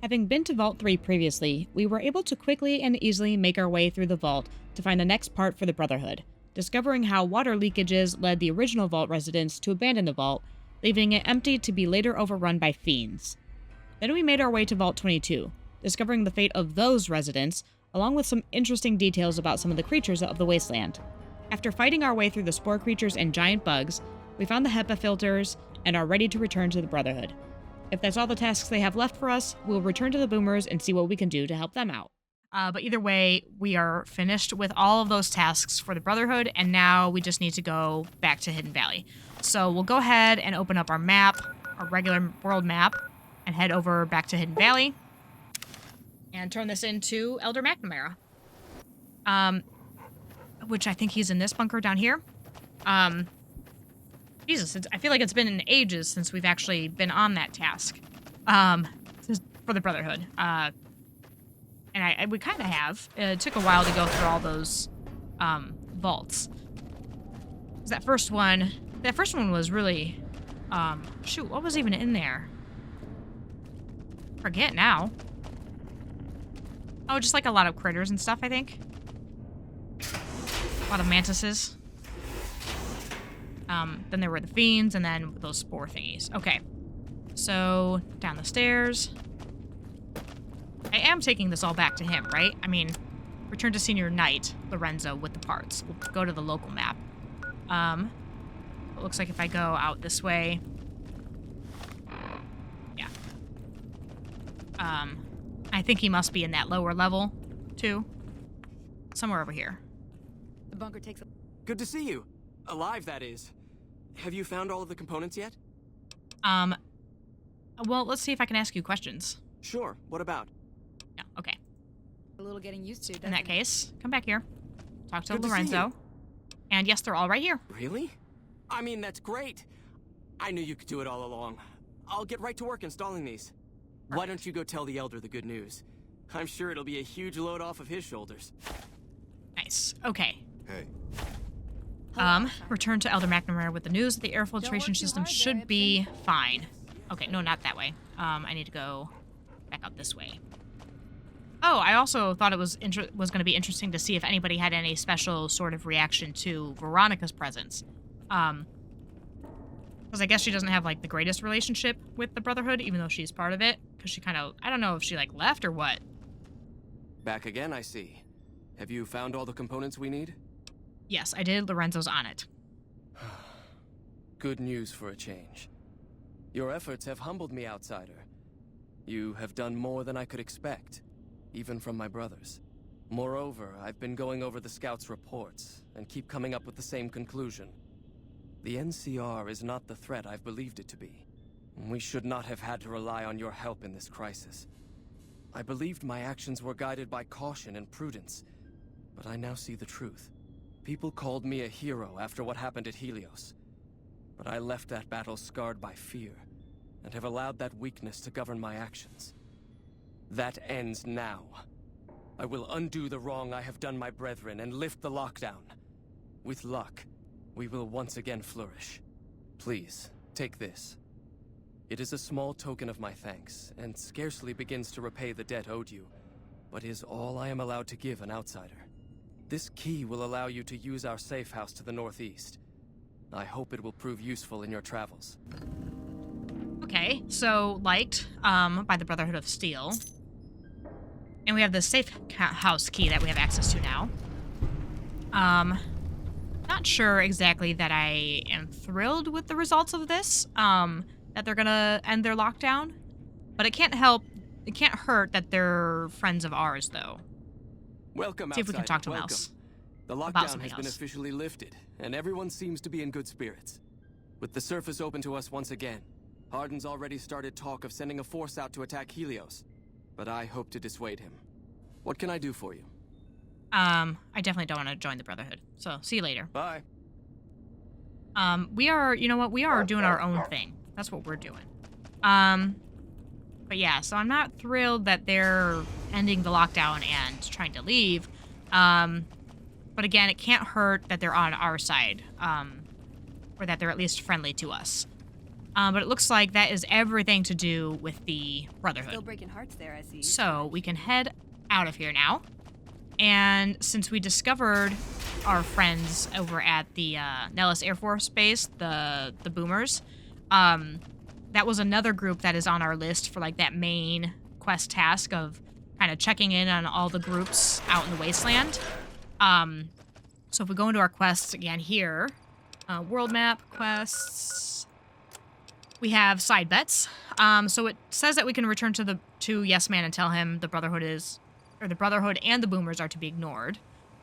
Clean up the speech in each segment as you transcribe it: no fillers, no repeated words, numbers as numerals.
Having been to Vault 3 previously, we were able to quickly and easily make our way through the vault to find the next part for the Brotherhood, discovering how water leakages led the original vault residents to abandon the vault, leaving it empty to be later overrun by fiends. Then we made our way to Vault 22, discovering the fate of those residents, along with some interesting details about some of the creatures of the wasteland. After fighting our way through the spore creatures and giant bugs, we found the HEPA filters and are ready to return to the Brotherhood. If that's all the tasks they have left for us, we'll return to the Boomers and see what we can do to help them out. But either way, we are finished with all of those tasks for the Brotherhood, and now we just need to go back to Hidden Valley. So we'll go ahead and open up our map, our regular world map, and head over back to Hidden Valley, and turn this into Elder McNamara. Which I think he's in this bunker down here. Jesus, I feel like it's been ages since we've actually been on that task. For the Brotherhood. And we kind of have. It took a while to go through all those, vaults. That first one was really, shoot, what was even in there? Forget now. Oh, just like a lot of critters and stuff, I think. A lot of mantises. Then there were the fiends, and then those spore thingies. Okay. So, down the stairs. I am taking this all back to him, right? I mean, return to Senior Knight, Lorenzo, with the parts. We'll go to the local map. It looks like if I go out this way... Yeah. I think he must be in that lower level, too. Somewhere over here. The bunker takes a... Good to see you. Alive, that is. Have you found all of the components yet? Well, let's see if I can ask you questions. Sure. What about? Yeah, okay. A little getting used to. In that case, come back here. Talk to Good to see Lorenzo. you. And yes, they're all right here. Really? I mean, that's great. I knew you could do it all along. I'll get right to work installing these. Why don't you go tell the Elder the good news? I'm sure it'll be a huge load off of his shoulders. Nice. Okay. Hey. Return to Elder McNamara with the news that the air filtration system should be fine. Okay, no, not that way. I need to go back out this way. Oh, I also thought it was going to be interesting to see if anybody had any special sort of reaction to Veronica's presence. Because I guess she doesn't have, like, the greatest relationship with the Brotherhood, even though she's part of it. Because she kind of, I don't know if she, like, left or what. Back again, I see. Have you found all the components we need? Yes, I did. Lorenzo's on it. Good news for a change. Your efforts have humbled me, outsider. You have done more than I could expect, even from my brothers. Moreover, I've been going over the scouts' reports, and keep coming up with the same conclusion. The NCR is not the threat I've believed it to be. We should not have had to rely on your help in this crisis. I believed my actions were guided by caution and prudence, but I now see the truth. People called me a hero after what happened at Helios. But I left that battle scarred by fear, and have allowed that weakness to govern my actions. That ends now. I will undo the wrong I have done my brethren and lift the lockdown. With luck, we will once again flourish. Please, take this. It is a small token of my thanks, and scarcely begins to repay the debt owed you, but is all I am allowed to give an outsider. This key will allow you to use our safe house to the northeast. I hope it will prove useful in your travels. Okay, so liked by the Brotherhood of Steel. And we have the safe house key that we have access to now. Not sure exactly that I am thrilled with the results of this, that they're gonna end their lockdown. But it can't hurt that they're friends of ours, though. Welcome, see if we can talk to Welcome. Mouse. The lockdown has been officially lifted, and everyone seems to be in good spirits. With the surface open to us once again, Hardin's already started talk of sending a force out to attack Helios, but I hope to dissuade him. What can I do for you? I definitely don't want to join the Brotherhood, so see you later. Bye. We are, you know what, we are doing our own thing. That's what we're doing. But yeah, so I'm not thrilled that they're ending the lockdown and trying to leave. But again, it can't hurt that they're on our side, or that they're at least friendly to us. But it looks like that is everything to do with the Brotherhood. Still breaking hearts there, I see. So we can head out of here now. And since we discovered our friends over at the Nellis Air Force Base, the Boomers, that was another group that is on our list for like that main quest task of kind of checking in on all the groups out in the wasteland. So if we go into our quests again here, world map, quests, we have side bets. So it says that we can return to Yes Man and tell him the Brotherhood and the Boomers are to be ignored.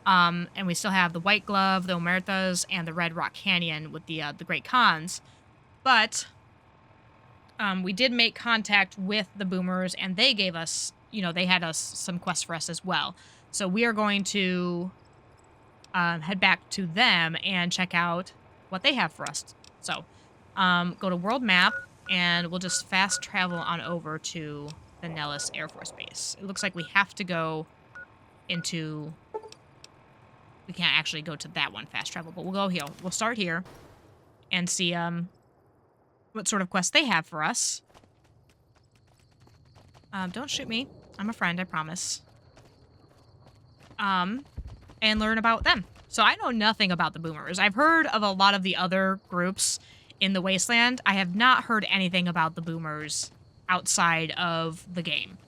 And we still have the White Glove, the Omertas, and the Red Rock Canyon with the Great Khans. But we did make contact with the Boomers, and they gave us, they had us some quests for us as well. So we are going to head back to them and check out what they have for us. So go to world map, and we'll just fast travel on over to the Nellis Air Force Base. It looks like we have to go into... We can't actually go to that one fast travel, but we'll go here. We'll start here and see what sort of quest they have for us. Don't shoot me. I'm a friend, I promise. And learn about them. So I know nothing about the Boomers. I've heard of a lot of the other groups in the Wasteland. I have not heard anything about the Boomers outside of the game.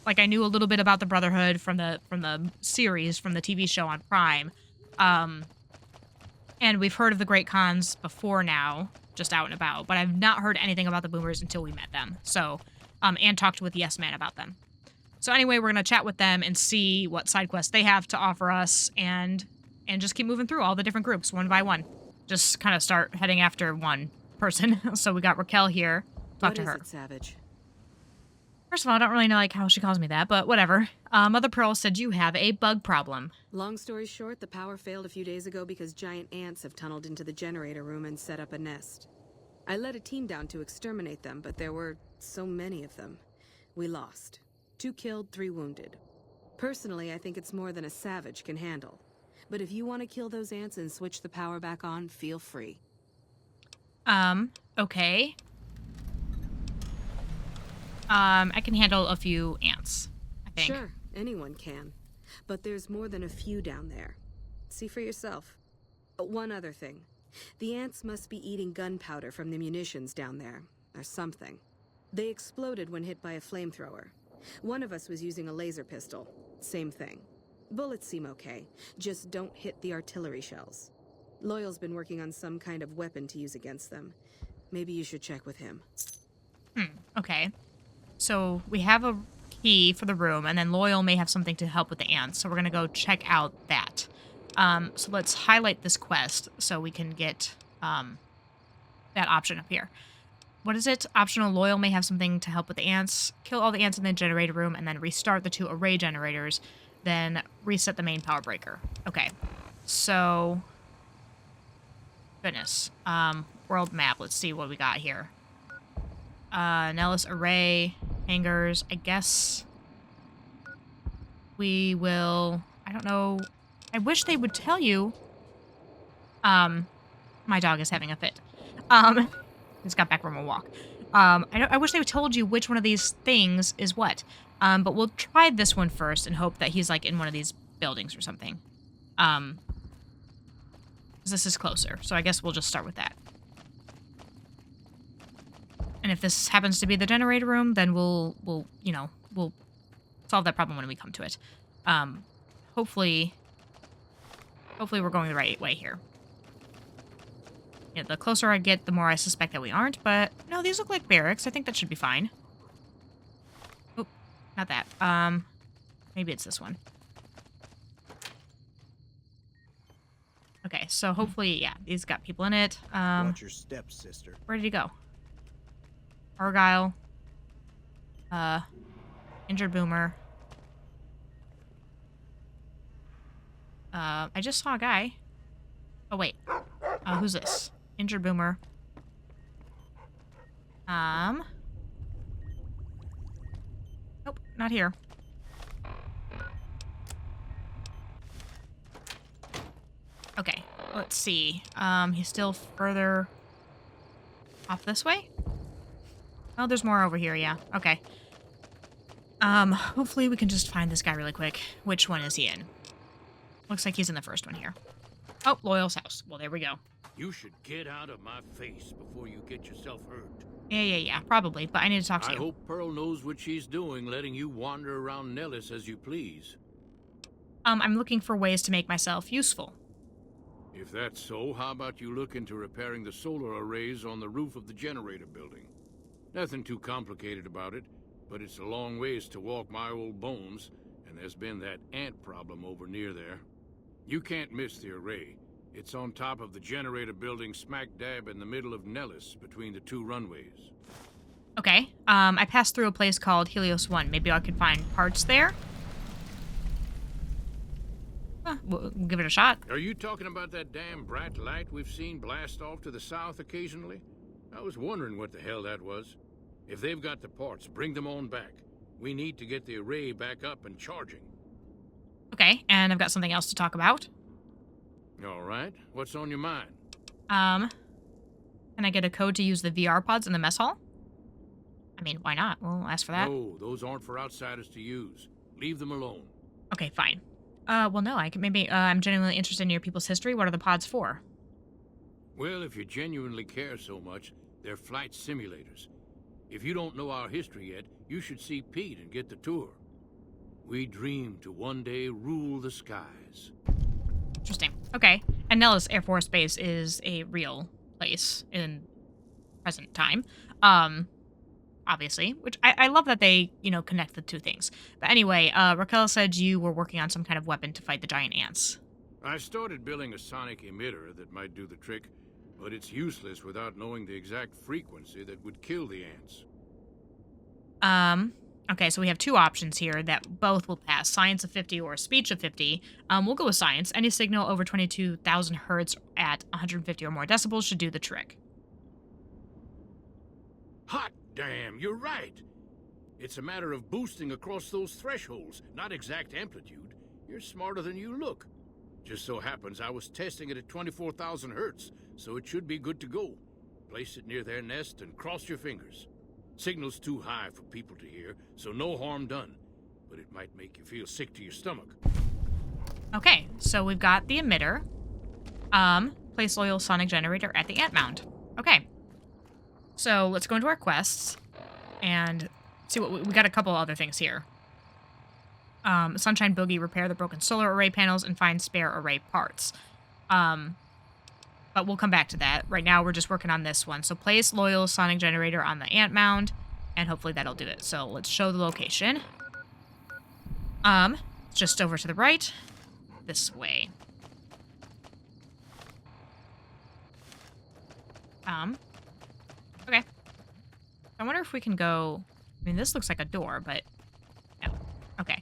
Like I knew a little bit about the Brotherhood from the series, from the TV show on Prime. And we've heard of the Great Khans before now, just out and about, but I've not heard anything about the Boomers until we met them. So, and talked with Yes Man about them. So anyway, we're going to chat with them and see what side quests they have to offer us and just keep moving through all the different groups one by one. Just kind of start heading after one person. So we got Raquel here. Talk to her. What is it, Savage? First of all, I don't really know how she calls me that, but whatever. Mother Pearl said you have a bug problem. Long story short, the power failed a few days ago because giant ants have tunneled into the generator room and set up a nest. I led a team down to exterminate them, but there were so many of them. We lost. 2 killed, 3 wounded. Personally, I think it's more than a Savage can handle. But if you want to kill those ants and switch the power back on, feel free. Okay. I can handle a few ants, I think. Sure, anyone can. But there's more than a few down there. See for yourself. One other thing. The ants must be eating gunpowder from the munitions down there, or something. They exploded when hit by a flamethrower. One of us was using a laser pistol. Same thing. Bullets seem okay. Just don't hit the artillery shells. Loyal's been working on some kind of weapon to use against them. Maybe you should check with him. Okay. So we have a key for the room, and then Loyal may have something to help with the ants, so we're going to go check out that. So let's highlight this quest so we can get that option up here. What is it? Optional. Loyal may have something to help with the ants. Kill all the ants in the generator room, and then restart the 2 array generators. Then reset the main power breaker. Okay. So... Goodness. World map. Let's see what we got here. Nellis array, hangars. I guess we will... I don't know. I wish they would tell you. My dog is having a fit. Just got back from a walk. I wish they would told you which one of these things is what. But we'll try this one first and hope that he's like in one of these buildings or something. 'Cause this is closer, so I guess we'll just start with that. And if this happens to be the generator room, then we'll solve that problem when we come to it. Hopefully we're going the right way here. Yeah, the closer I get, the more I suspect that we aren't, but no, these look like barracks. I think that should be fine. Oh, not that. Maybe it's this one. Okay, so hopefully, yeah, these got people in it. Watch your steps, sister. Where did he go? Argyle. Injured Boomer. I just saw a guy. Oh, wait. Who's this? Injured Boomer. Nope, not here. Okay, let's see. He's still further Off this way? Oh, there's more over here, yeah. Okay. Hopefully we can just find this guy really quick. Which one is he in? Looks like he's in the first one here. Oh, Loyal's house. Well, there we go. You should get out of my face before you get yourself hurt. Yeah, probably, but I need to talk to I you. hope Pearl knows what she's doing, letting you wander around Nellis as you please. I'm looking for ways to make myself useful. If that's so, how about you look into repairing the solar arrays on the roof of the generator building? Nothing too complicated about it, but it's a long ways to walk my old bones, and there's been that ant problem over near there. You can't miss the array. It's on top of the generator building smack dab in the middle of Nellis, between the two runways. Okay, I passed through a place called Helios 1. Maybe I could find parts there? We'll give it a shot. Are you talking about that damn bright light we've seen blast off to the south occasionally? I was wondering what the hell that was. If they've got the parts, bring them on back. We need to get the array back up and charging. Okay, and I've got something else to talk about. All right, what's on your mind? Can I get a code to use the VR pods in the mess hall? I mean, why not? We'll ask for that. No, those aren't for outsiders to use. Leave them alone. Okay, fine. Well, no, I can maybe, I'm genuinely interested in your people's history. What are the pods for? Well, if you genuinely care so much, they're flight simulators. If you don't know our history yet, you should see Pete and get the tour. We dream to one day rule the skies. Interesting. Okay. And Nellis Air Force Base is a real place in present time. Obviously, which I love that they, connect the two things. But anyway, Raquel said you were working on some kind of weapon to fight the giant ants. I started building a sonic emitter that might do the trick, but it's useless without knowing the exact frequency that would kill the ants. Okay, so we have two options here that both will pass. Science of 50 or speech of 50. We'll go with science. Any signal over 22,000 hertz at 150 or more decibels should do the trick. Hot damn, you're right. It's a matter of boosting across those thresholds, not exact amplitude. You're smarter than you look. Just so happens I was testing it at 24,000 hertz, so it should be good to go. Place it near their nest and cross your fingers. Signal's too high for people to hear, so no harm done. But it might make you feel sick to your stomach. Okay, so we've got the emitter. Place loyal sonic generator at the ant mound. Okay. So let's go into our quests and see what we got. A couple other things here. Sunshine Boogie, repair the broken solar array panels and find spare array parts. But we'll come back to that. Right now, we're just working on this one. So place loyal sonic generator on the ant mound, and hopefully that'll do it. So let's show the location. Just over to the right, this way. Okay. I wonder if we can go. I mean, this looks like a door, but no. Okay.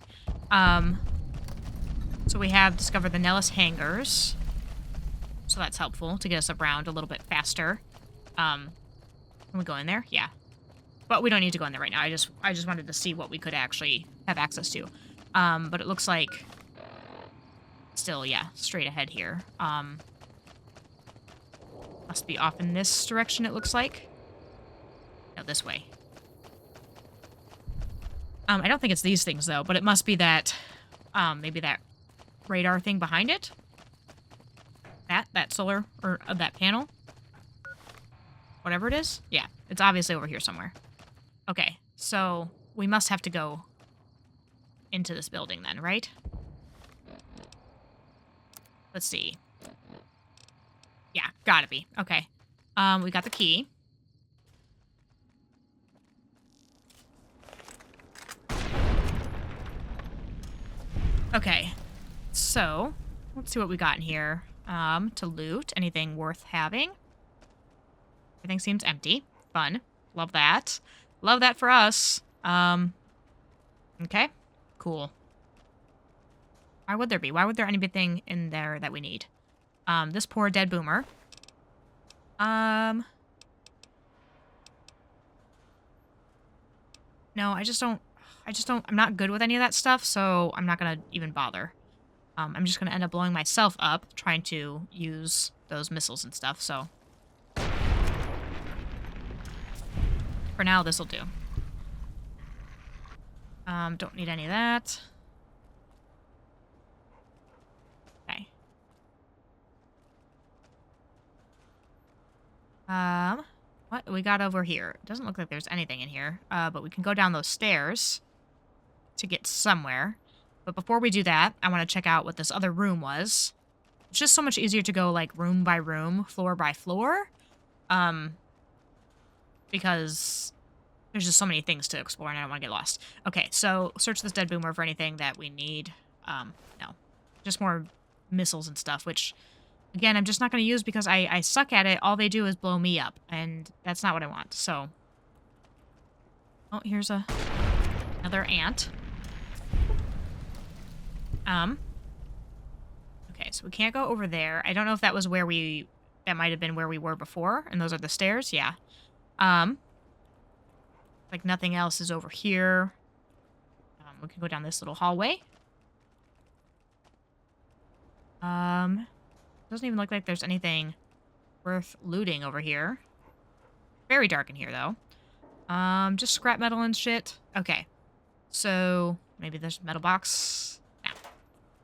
So we have discovered the Nellis hangars. So that's helpful to get us around a little bit faster. Can we go in there? Yeah. But we don't need to go in there right now. I just wanted to see what we could actually have access to. But it looks like still, yeah, straight ahead here. Must be off in this direction, it looks like. No, this way. I don't think it's these things, though, but it must be that, maybe that radar thing behind it. That solar, or that panel. Whatever it is. Yeah, it's obviously over here somewhere. Okay, so we must have to go into this building then, right? Let's see. Yeah, gotta be. Okay. We got the key. Okay, so let's see what we got in here. To loot. Anything worth having? Everything seems empty. Fun. Love that. Love that for us. Okay. Cool. Why would there be? Why would there anything in there that we need? This poor dead boomer. No, I'm not good with any of that stuff, so I'm not gonna even bother. I'm just gonna end up blowing myself up trying to use those missiles and stuff, so. For now, this'll do. Don't need any of that. Okay. What do we got over here? It doesn't look like there's anything in here, but we can go down those stairs to get somewhere. But before we do that, I want to check out what this other room was. It's just so much easier to go, like, room by room, floor by floor. Because there's just so many things to explore and I don't want to get lost. Okay, so search this dead boomer for anything that we need. No. Just more missiles and stuff, which, again, I'm just not going to use because I suck at it. All they do is blow me up, and that's not what I want, so. Oh, here's another ant. Okay, so we can't go over there. I don't know if that was where that might have been where we were before, and those are the stairs, yeah. Like nothing else is over here. We can go down this little hallway. Doesn't even look like there's anything worth looting over here. Very dark in here, though. Just scrap metal and shit. Okay. So, maybe there's a metal box. No.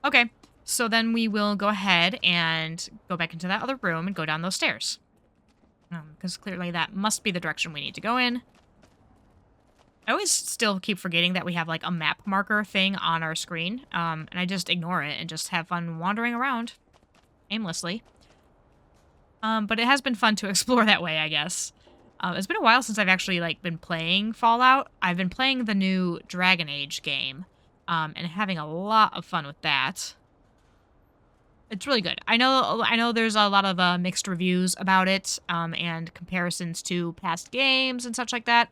Okay. So then we will go ahead and go back into that other room and go down those stairs. Because clearly that must be the direction we need to go in. I always still keep forgetting that we have, like, a map marker thing on our screen. And I just ignore it and just have fun wandering around aimlessly. But it has been fun to explore that way, I guess. It's been a while since I've actually, like, been playing Fallout. I've been playing the new Dragon Age game, and having a lot of fun with that. It's really good. I know there's a lot of mixed reviews about it, and comparisons to past games and such like that.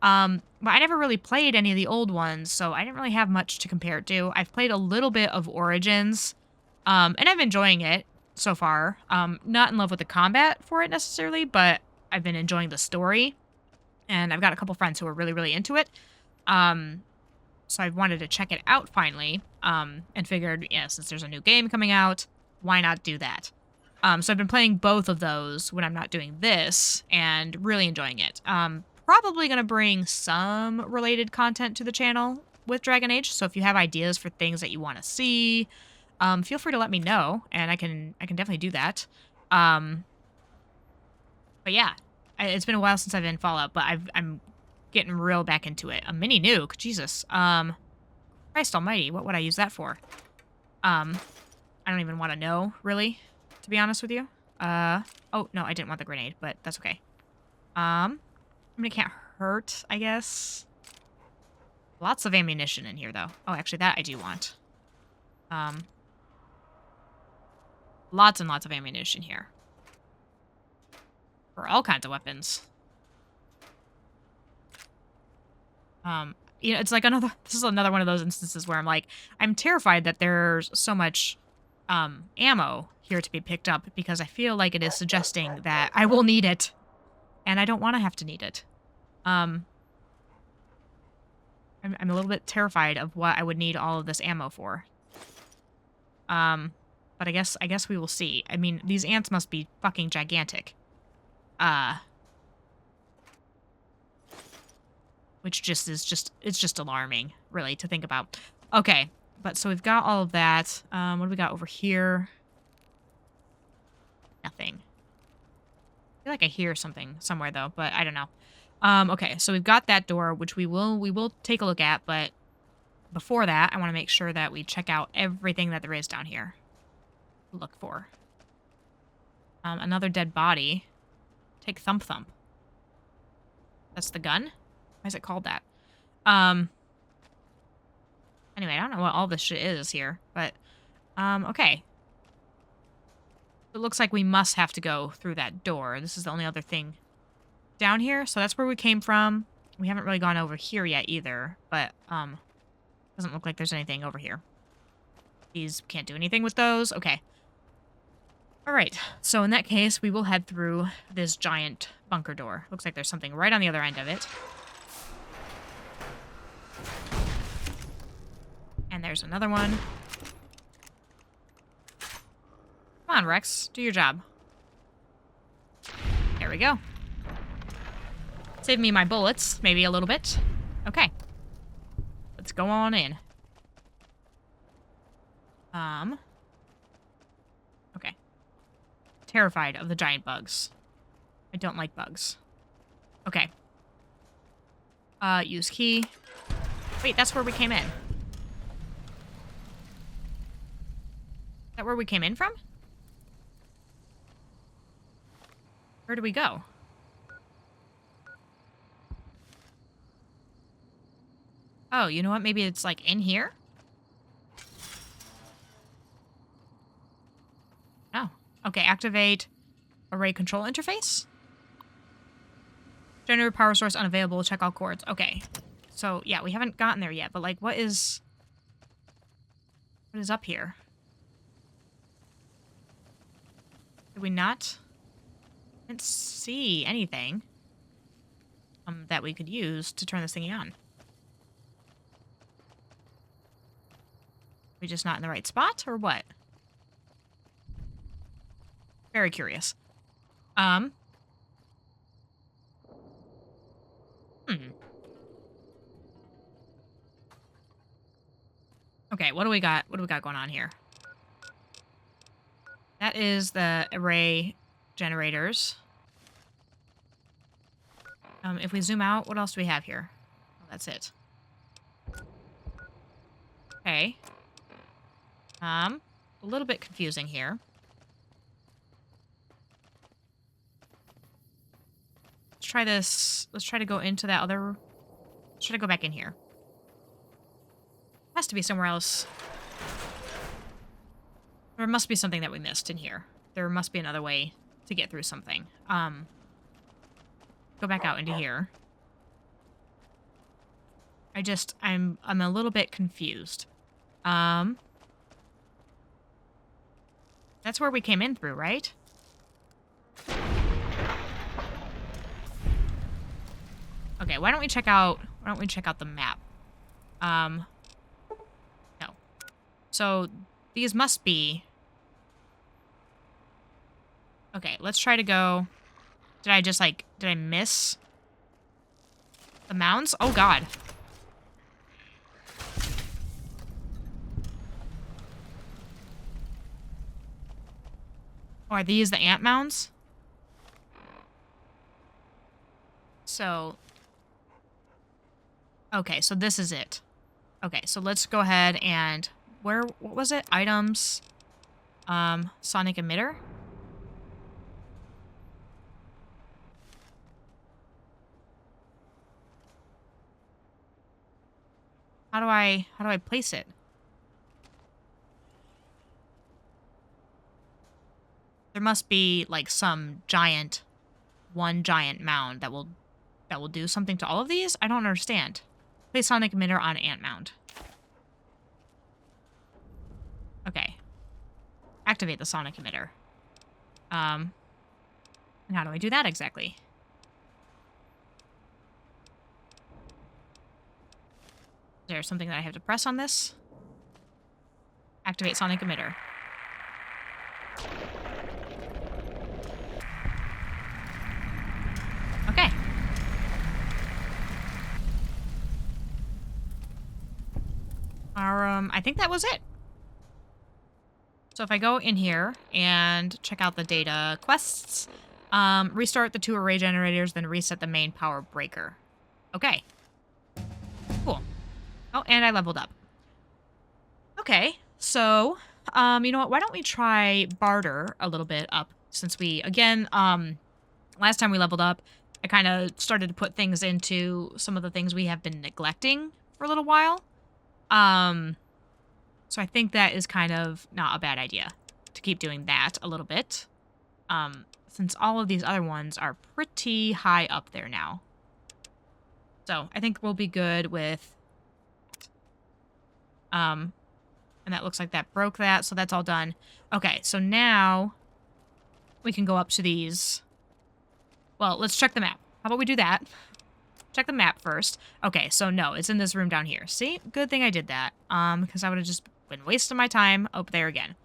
But I never really played any of the old ones, so I didn't really have much to compare it to. I've played a little bit of Origins, and I'm enjoying it so far. Not in love with the combat for it necessarily, but I've been enjoying the story, and I've got a couple friends who are really, really into it. So I wanted to check it out finally, and figured, yeah, since there's a new game coming out, why not do that? So I've been playing both of those when I'm not doing this, and really enjoying it. Probably going to bring some related content to the channel with Dragon Age, so if you have ideas for things that you want to see, feel free to let me know, and I can definitely do that. But yeah, it's been a while since I've been in Fallout, but I'm getting real back into it. A mini nuke, Jesus. Christ almighty, what would I use that for? I don't even want to know, really, to be honest with you. Oh, no, I didn't want the grenade, but that's okay. I mean, it can't hurt, I guess. Lots of ammunition in here, though. Oh, actually, that I do want. Lots and lots of ammunition here. For all kinds of weapons. You know, it's like this is another one of those instances where I'm like, I'm terrified that there's so much, ammo here to be picked up because I feel like it is suggesting that I will need it. And I don't want to have to need it. I'm a little bit terrified of what I would need all of this ammo for. But I guess we will see. I mean, these ants must be fucking gigantic. Which it's just alarming, really, to think about. Okay, but so we've got all of that. What do we got over here? Nothing. I feel like I hear something somewhere, though, but I don't know. Okay, so we've got that door, which we will take a look at, but before that, I want to make sure that we check out everything that there is down here. Look for. Another dead body. Take Thump Thump. That's the gun? Why is it called that? Anyway, I don't know what all this shit is here, but, okay. It looks like we must have to go through that door. This is the only other thing down here, so that's where we came from. We haven't really gone over here yet either, but, doesn't look like there's anything over here. These can't do anything with those. Okay. Alright, so in that case, we will head through this giant bunker door. Looks like there's something right on the other end of it. And there's another one. Come on, Rex. Do your job. There we go. Save me my bullets, maybe a little bit. Okay. Let's go on in. Okay. Terrified of the giant bugs. I don't like bugs. Okay. Use key. Wait, that's where we came in. Is that where we came in from? Where do we go? Oh, you know what? Maybe it's like in here? Oh. Okay, activate array control interface. Generator power source unavailable. Check all cords. Okay. So, yeah, we haven't gotten there yet, but like what is up here? Did we not? I didn't see anything that we could use to turn this thingy on. We just not in the right spot or what? Very curious. Okay, what do we got? What do we got going on here? That is the array generators. If we zoom out, what else do we have here? Oh, that's it. Okay. A little bit confusing here. Let's try this. Let's try to go into that other... Let's try to go back in here. Has to be somewhere else. There must be something that we missed in here. There must be another way to get through something. Go back out into here. I'm a little bit confused. That's where we came in through, right? Okay, why don't we check out the map? No. So these must be... Okay, let's try to go... Did I miss the mounds? Oh god. Oh, are these the ant mounds? So... Okay, so this is it. Okay, so let's go ahead and... what was it? Items. Sonic emitter? How do I place it? There must be like one giant mound that will do something to all of these? I don't understand. Place sonic emitter on ant mound. Okay. Activate the sonic emitter. And how do I do that exactly? Is there something that I have to press on this? Activate sonic emitter. Okay. I think that was it. So if I go in here and check out the data quests, restart the 2 array generators, then reset the main power breaker. Okay. Cool. Oh, and I leveled up. Okay, so, you know what? Why don't we try barter a little bit up, since we, again, last time we leveled up, I kind of started to put things into some of the things we have been neglecting for a little while. So I think that is kind of not a bad idea to keep doing that a little bit, since all of these other ones are pretty high up there now. So I think we'll be good with... and that looks like that broke that, so that's all done. Okay, so now we can go up to these. Well, let's check the map. How about we do that? Check the map first. Okay, so no, it's in this room down here. See? Good thing I did that. Because I would have just been wasting my time up there again.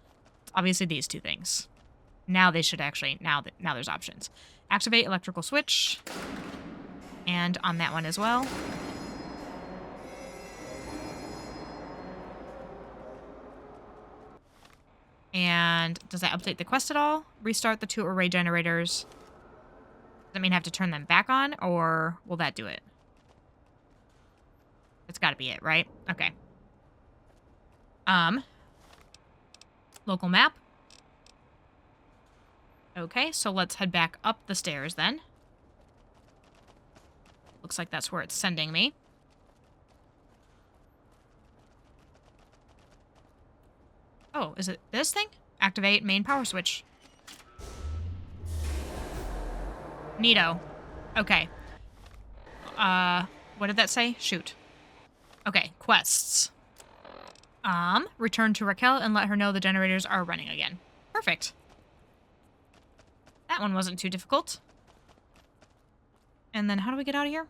Obviously these 2 things. Now they should actually, now there's options. Activate electrical switch. And on that one as well. And does that update the quest at all? Restart the 2 array generators. Does that mean I have to turn them back on, or will that do it? It's got to be it, right? Okay. Local map. Okay, so let's head back up the stairs then. Looks like that's where it's sending me. Oh, is it this thing? Activate main power switch. Neato. Okay. What did that say? Shoot. Okay, quests. Return to Raquel and let her know the generators are running again. Perfect. That one wasn't too difficult. And then how do we get out of here?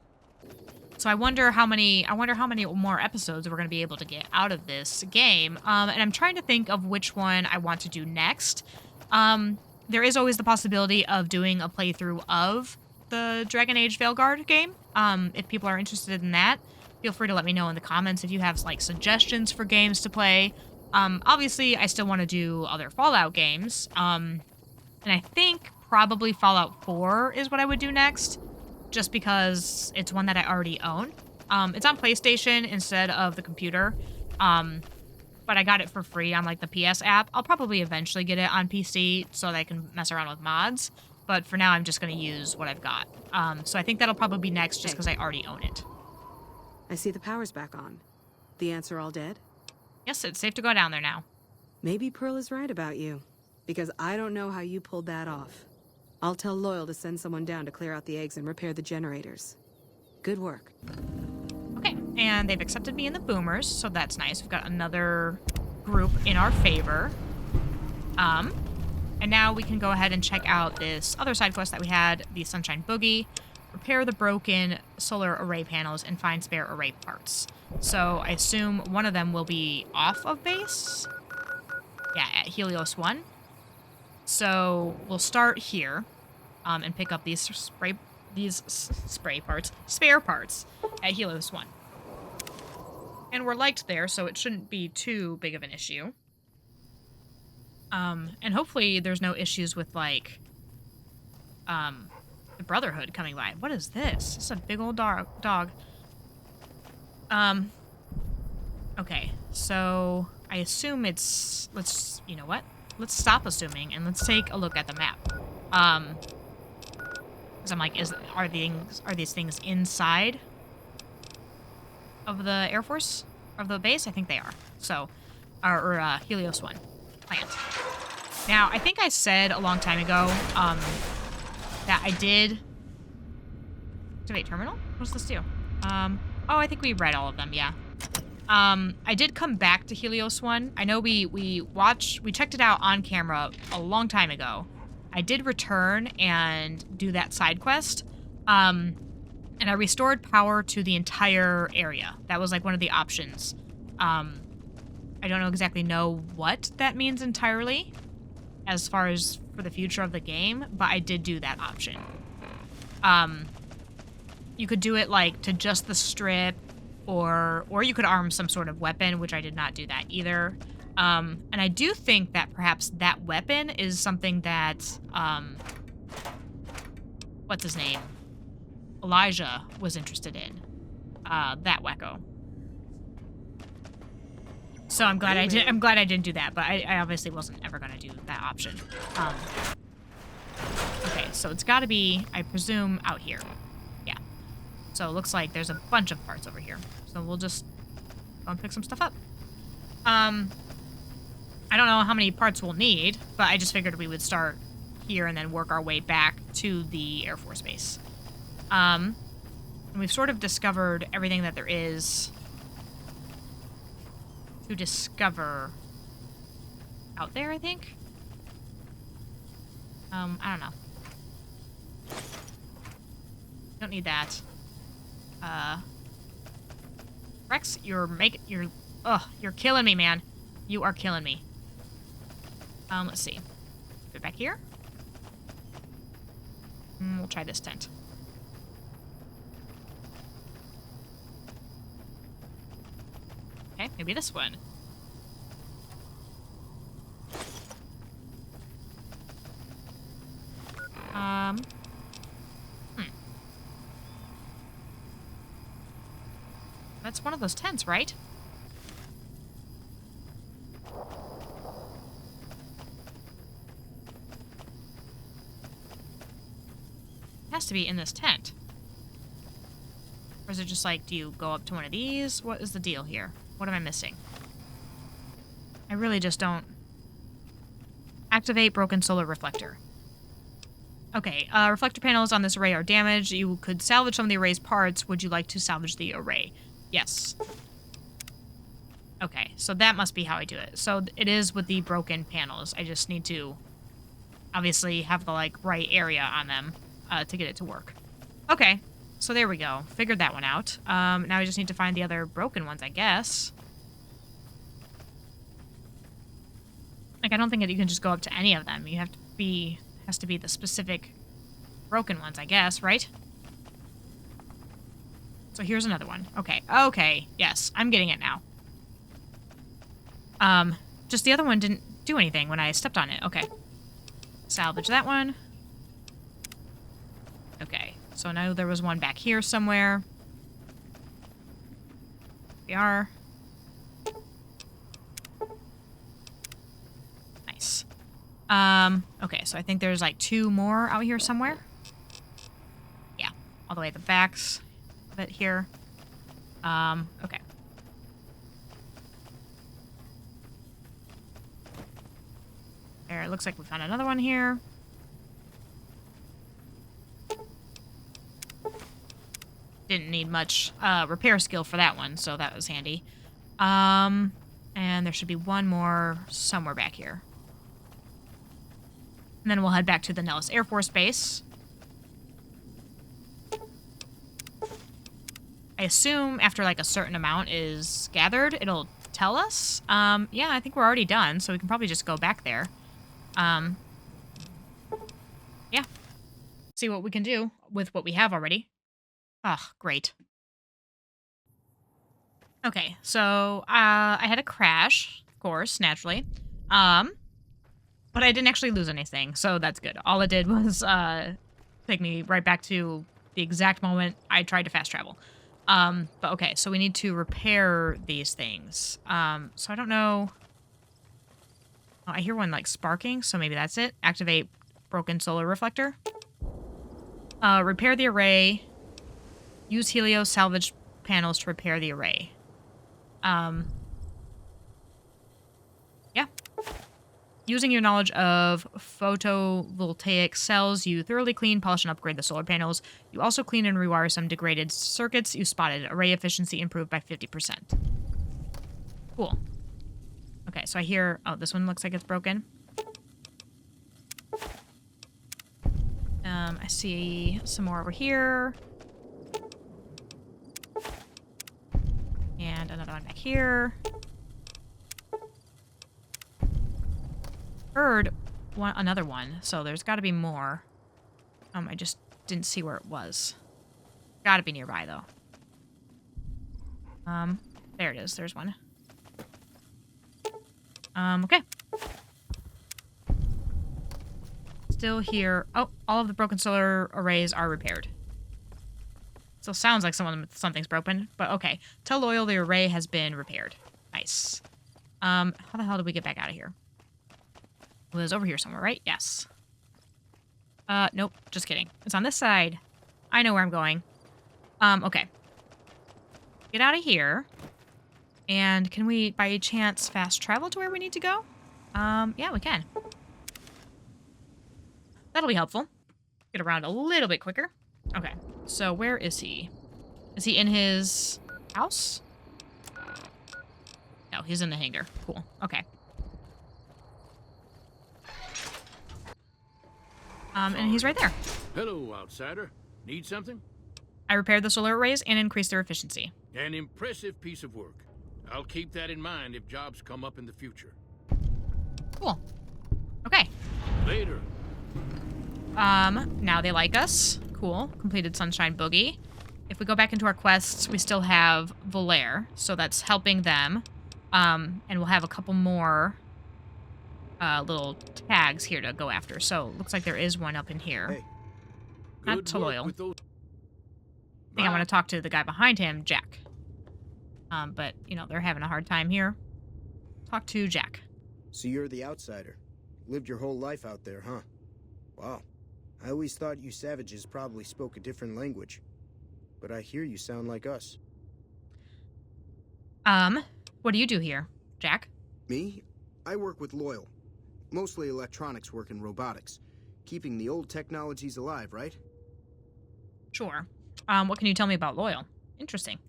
So I wonder how many more episodes we're going to be able to get out of this game. And I'm trying to think of which one I want to do next. There is always the possibility of doing a playthrough of the Dragon Age Veilguard game. If people are interested in that, feel free to let me know in the comments if you have like suggestions for games to play. Obviously, I still want to do other Fallout games. And I think probably Fallout 4 is what I would do next, just because it's one that I already own. It's on PlayStation instead of the computer, but I got it for free on like the PS app. I'll probably eventually get it on PC so that I can mess around with mods, but for now I'm just going to use what I've got. So I think that'll probably be next just because I already own it. I see the power's back on. The ants are all dead? Yes, it's safe to go down there now. Maybe Pearl is right about you, because I don't know how you pulled that off. I'll tell Loyal to send someone down to clear out the eggs and repair the generators. Good work. Okay, and they've accepted me in the Boomers, so that's nice. We've got another group in our favor. And now we can go ahead and check out this other side quest that we had, the Sunshine Boogie. Repair the broken solar array panels and find spare array parts. So I assume one of them will be off of base. Yeah, at Helios 1. So we'll start here and pick up these spare parts at Helios 1. And we're liked there, so it shouldn't be too big of an issue. And hopefully there's no issues with like the Brotherhood coming by. What is this? This is a big old dog. Okay, so I assume it's, you know what? Let's stop assuming and let's take a look at the map. Because I'm like, are these things inside of the Air Force, of the base? I think they are. So, or Helios 1 plant. Now, I think I said a long time ago that I did activate terminal. What does this do? Oh, I think we read all of them. Yeah. I did come back to Helios 1. I know we checked it out on camera a long time ago. I did return and do that side quest. And I restored power to the entire area. That was like one of the options. I don't exactly know what that means entirely as far as for the future of the game, but I did do that option. You could do it like to just the strip, or you could arm some sort of weapon, which I did not do that either. And I do think that perhaps that weapon is something that, what's his name? Elijah was interested in. That wacko. So I'm glad I didn't do that, but I obviously wasn't ever gonna do that option. Okay, so it's gotta be, I presume, out here. Yeah. So it looks like there's a bunch of parts over here. So we'll just go and pick some stuff up. I don't know how many parts we'll need, but I just figured we would start here and then work our way back to the Air Force Base. And we've sort of discovered everything that there is to discover out there, I think. I don't know. Don't need that. Rex, you're killing me, man. You are killing me. Let's see. Put it back here. We'll try this tent. Okay, maybe this one. That's one of those tents, right? It has to be in this tent. Or is it just like, do you go up to one of these? What is the deal here? What am I missing? I really just don't... Activate broken solar reflector. Okay, reflector panels on this array are damaged. You could salvage some of the array's parts. Would you like to salvage the array? Yes. Okay, so that must be how I do it. So it is with the broken panels. I just need to obviously have the, like, right area on them to get it to work. Okay, so there we go. Figured that one out. Now I just need to find the other broken ones, I guess. Like, I don't think that you can just go up to any of them. You have to be... Has to be the specific broken ones, I guess, right? So here's another one. Okay. Okay. Yes, I'm getting it now. Just the other one didn't do anything when I stepped on it. Okay. Salvage that one. Okay. So now there was one back here somewhere. We are. Nice. Okay, so I think there's like 2 more out here somewhere. Yeah, all the way at the backs of it here. Okay. There, it looks like we found another one here. Didn't need much repair skill for that one, so that was handy. And there should be one more somewhere back here. And then we'll head back to the Nellis Air Force Base. I assume after like a certain amount is gathered, it'll tell us. Yeah, I think we're already done, so we can probably just go back there. Yeah. See what we can do with what we have already. Ah, great. Okay, so I had a crash, of course, naturally. But I didn't actually lose anything, so that's good. All it did was take me right back to the exact moment I tried to fast travel. But okay, so we need to repair these things. So I don't know. Oh, I hear one like sparking, so maybe that's it. Activate broken solar reflector. Repair the array. Use Helio salvage panels to repair the array. Yeah. Using your knowledge of photovoltaic cells, you thoroughly clean, polish, and upgrade the solar panels. You also clean and rewire some degraded circuits you spotted. Array efficiency improved by 50%. Cool. Okay, so I hear... Oh, this one looks like it's broken. I see some more over here. And another one back here. Heard another one, so there's got to be more. I just didn't see where it was. Got to be nearby, though. There it is. There's one. Okay. Still here. Oh, all of the broken solar arrays are repaired. Still sounds like something's broken, but okay. Tell Loyal the array has been repaired. Nice. How the hell did we get back out of here? Well, it was over here somewhere, right? Yes. Nope. Just kidding. It's on this side. I know where I'm going. Okay. Get out of here. And can we, by chance, fast travel to where we need to go? Yeah, we can. That'll be helpful. Get around a little bit quicker. Okay. So where is he? Is he in his house? No, he's in the hangar. Cool. Okay. And he's right there. Hello, outsider. Need something? I repaired the solar arrays and increased their efficiency. An impressive piece of work. I'll keep that in mind if jobs come up in the future. Cool. Okay. Later. Now they like us. Cool. Completed Sunshine Boogie. If we go back into our quests, we still have Volaire, so that's helping them. And we'll have a couple more little tags here to go after. So looks like there is one up in here. Hey. Not Good to work Loyal. with those. I think I want to talk to the guy behind him, Jack. But, you know, they're having a hard time here. Talk to Jack. So you're the outsider. Lived your whole life out there, huh? Wow. I always thought you savages probably spoke a different language. But I hear you sound like us. What do you do here, Jack? Me? I work with Loyal. Mostly electronics work and robotics. Keeping the old technologies alive, right? Sure. What can you tell me about Loyal? Interesting.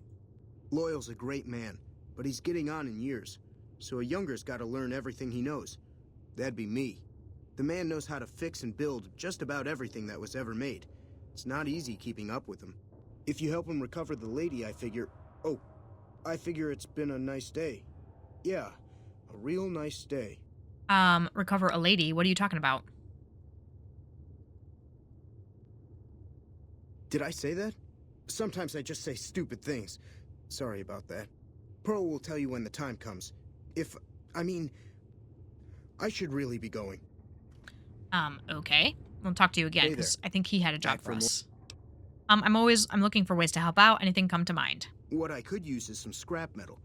Loyal's a great man, but he's getting on in years. So a younger's gotta learn everything he knows. That'd be me. The man knows how to fix and build just about everything that was ever made. It's not easy keeping up with him. If you help him recover the lady, I figure... Oh, I figure it's been a nice day. Yeah, a real nice day. Recover a lady? What are you talking about? Did I say that? Sometimes I just say stupid things. Sorry about that. Pearl will tell you when the time comes. I should really be going. Okay. We'll talk to you again, Hey there. because I think he had a job Back for for us. I'm looking for ways to help out. Anything come to mind? What I could use is some scrap metal.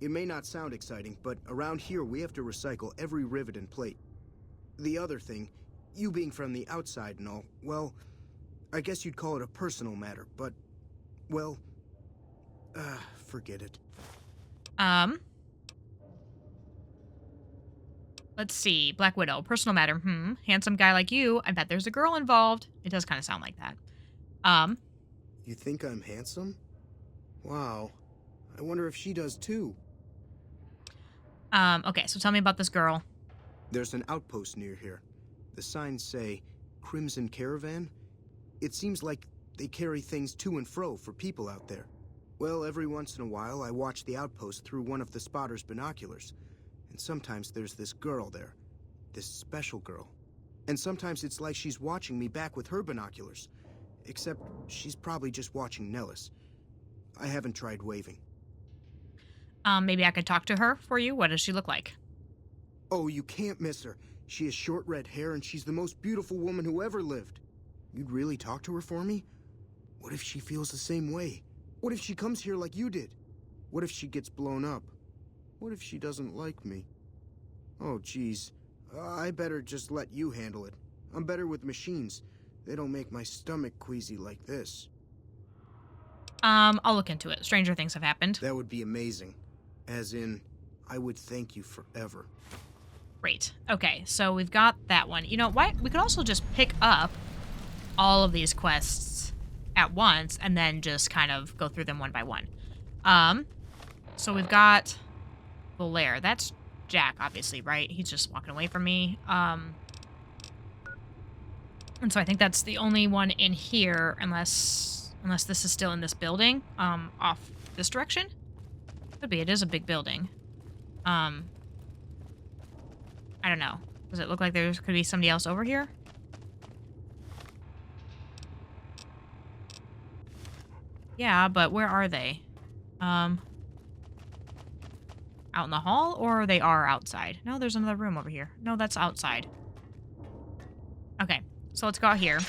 It may not sound exciting, but around here we have to recycle every rivet and plate. The other thing, you being from the outside and all, well, I guess you'd call it a personal matter, but, well, forget it. Let's see. Black Widow. Personal matter. Handsome guy like you. I bet there's a girl involved. It does kind of sound like that. You think I'm handsome? Wow. I wonder if she does too. Okay, so tell me about this girl. There's an outpost near here. The signs say, Crimson Caravan. It seems like they carry things to and fro for people out there. Well, every once in a while, I watch the outpost through one of the spotter's binoculars. And sometimes there's this girl there. This special girl. And sometimes it's like she's watching me back with her binoculars. Except she's probably just watching Nellis. I haven't tried waving. Maybe I could talk to her for you. What does she look like? Oh, you can't miss her. She has short red hair and she's the most beautiful woman who ever lived. You'd really talk to her for me? What if she feels the same way? What if she comes here like you did? What if she gets blown up? What if she doesn't like me? Oh, geez. I better just let you handle it. I'm better with machines. They don't make my stomach queasy like this. I'll look into it. Stranger things have happened. That would be amazing. As in, I would thank you forever. Great. Okay, so we've got that one. You know, why we could also just pick up all of these quests at once and then just kind of go through them one by one. So we've got the lair. That's Jack, obviously, right? He's just walking away from me. And so I think that's the only one in here, unless this is still in this building, off this direction. Could be. It is a big building. I don't know. Does it look like there could be somebody else over here? Yeah, but where are they? Out in the hall, or they are outside? No, there's another room over here. No, that's outside. Okay, so let's go out here.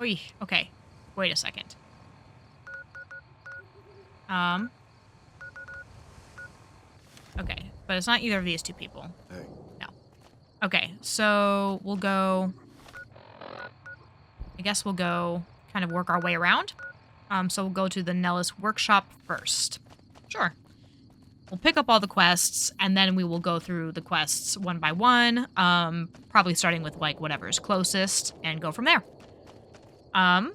Oy, okay. Wait a second. Okay, but it's not either of these two people. Hey. No. Okay, so we'll go... I guess we'll go kind of work our way around. So we'll go to the Nellis workshop first. Sure. We'll pick up all the quests, and then we will go through the quests one by one, probably starting with, like, whatever's closest, and go from there. And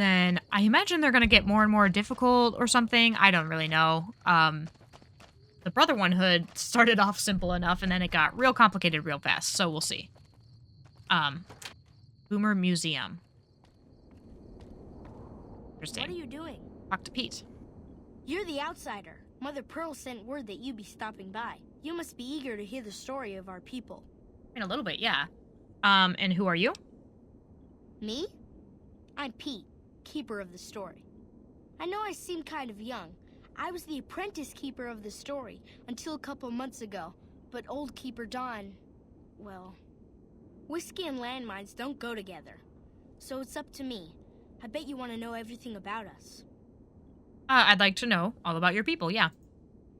then I imagine they're going to get more and more difficult or something. I don't really know. The Brother One Hood started off simple enough, and then it got real complicated real fast, so we'll see. Boomer Museum. Interesting. What are you doing? Talk to Pete. You're the outsider. Mother Pearl sent word that you'd be stopping by. You must be eager to hear the story of our people. In a little bit, yeah. And who are you? Me? I'm Pete, keeper of the story. I know I seem kind of young. I was the apprentice keeper of the story until a couple months ago, but old Keeper Don, well, whiskey and landmines don't go together. So it's up to me. I bet you want to know everything about us. I'd like to know all about your people, yeah.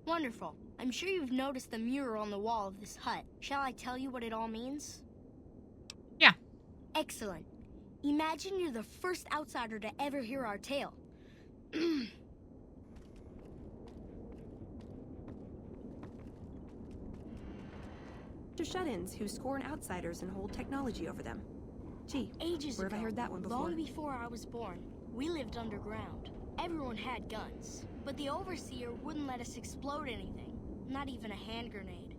Wonderful. I'm sure you've noticed the mural on the wall of this hut. Shall I tell you what it all means? Yeah. Excellent. Imagine you're the first outsider to ever hear our tale. To shut-ins who scorn outsiders and hold technology over them. Gee, Ages where ago, have I heard that one before? long before I was born, we lived underground. Everyone had guns, but the Overseer wouldn't let us explode anything, not even a hand grenade.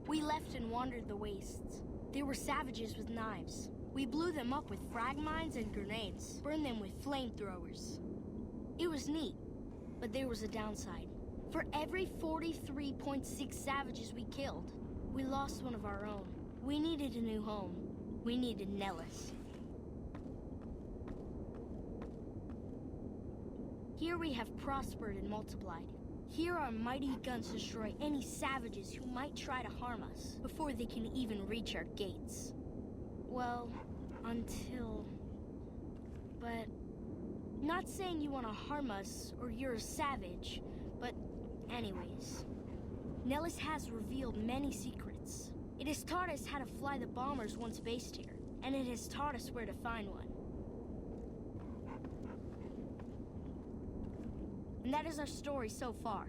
We left and wandered the wastes. There were savages with knives. We blew them up with frag mines and grenades, burned them with flamethrowers. It was neat, but there was a downside. For every 43.6 savages we killed, we lost one of our own. We needed a new home. We needed Nellis. Here we have prospered and multiplied. Here our mighty guns destroy any savages who might try to harm us before they can even reach our gates. Well, until... But... Not saying you want to harm us or you're a savage, but anyways. Nellis has revealed many secrets. It has taught us how to fly the bombers once based here, and it has taught us where to find one. And that is our story so far.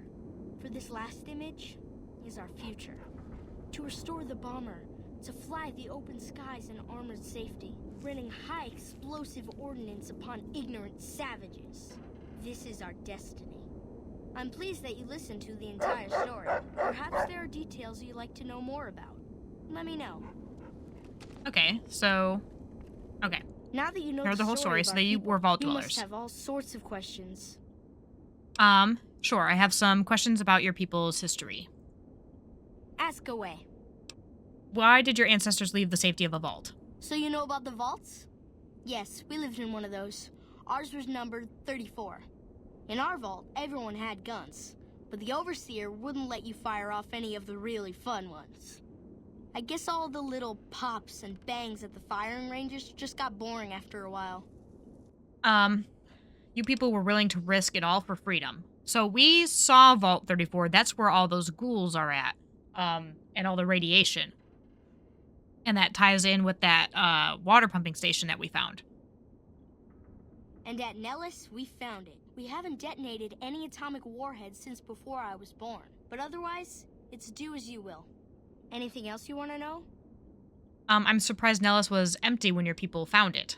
For this last image is our future. To restore the bomber, to fly the open skies in armored safety, raining high explosive ordnance upon ignorant savages. This is our destiny. I'm pleased that you listened to the entire story. Perhaps there are details you'd like to know more about. Let me know. Okay, so... Okay. Now that you know Heard the whole story, of so our they people, were vault you dwellers. must have all sorts of questions. Sure, I have some questions about your people's history. Ask away. Why did your ancestors leave the safety of a vault? So you know about the vaults? Yes, we lived in one of those. Ours was numbered 34. In our vault, everyone had guns, but the Overseer wouldn't let you fire off any of the really fun ones. I guess all the little pops and bangs at the firing ranges just got boring after a while. You people were willing to risk it all for freedom. So we saw Vault 34. That's where all those ghouls are at. And all the radiation. And that ties in with that, water pumping station that we found. And at Nellis, we found it. We haven't detonated any atomic warheads since before I was born. But otherwise, it's do as you will. Anything else you want to know? I'm surprised Nellis was empty when your people found it.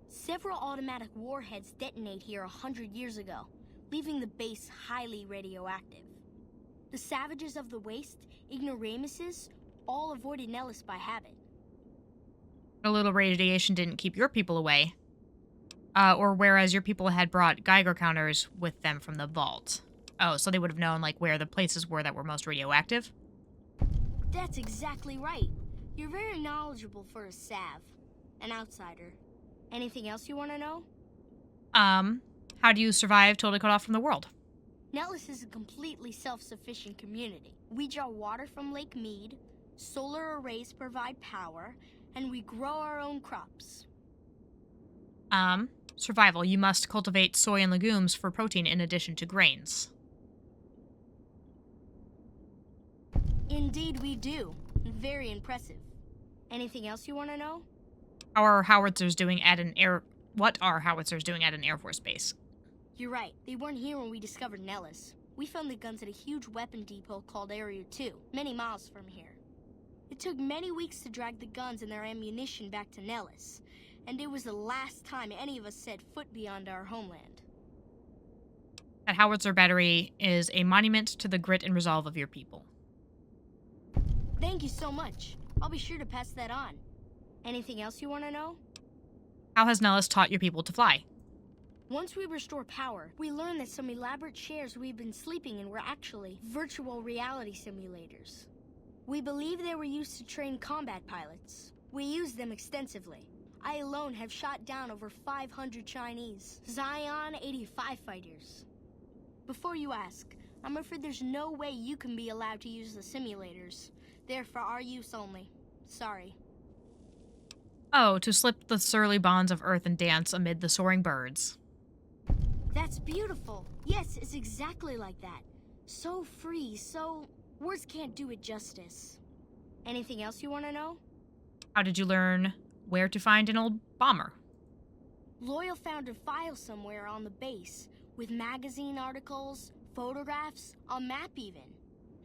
Several automatic warheads detonate here 100 years ago, leaving the base highly radioactive. The savages of the waste, ignoramuses, all avoided Nellis by habit. A little radiation didn't keep your people away. Or whereas your people had brought Geiger counters with them from the vault. Oh, so they would have known, like, where the places were that were most radioactive? That's exactly right. You're very knowledgeable for a Sav, an outsider. Anything else you want to know? How do you survive totally cut off from the world? Nellis is a completely self-sufficient community. We draw water from Lake Mead, solar arrays provide power, and we grow our own crops. Survival. You must cultivate soy and legumes for protein in addition to grains. Indeed we do. Very impressive. Anything else you want to know? What are howitzers doing at an Air Force base? You're right. They weren't here when we discovered Nellis. We found the guns at a huge weapon depot called Area 2, many miles from here. It took many weeks to drag the guns and their ammunition back to Nellis, and it was the last time any of us set foot beyond our homeland. That howitzer battery is a monument to the grit and resolve of your people. Thank you so much. I'll be sure to pass that on. Anything else you want to know? How has Nellis taught your people to fly? Once we restore power, we learned that some elaborate chairs we've been sleeping in were actually virtual reality simulators. We believe they were used to train combat pilots. We used them extensively. I alone have shot down over 500 Chinese Zion 85 fighters. Before you ask, I'm afraid there's no way you can be allowed to use the simulators. They're for our use only. Sorry. Oh, to slip the surly bonds of earth and dance amid the soaring birds. That's beautiful. Yes, it's exactly like that. So free, so... words can't do it justice. Anything else you want to know? How did you learn where to find an old bomber? Loyal found a file somewhere on the base, with magazine articles, photographs, a map even.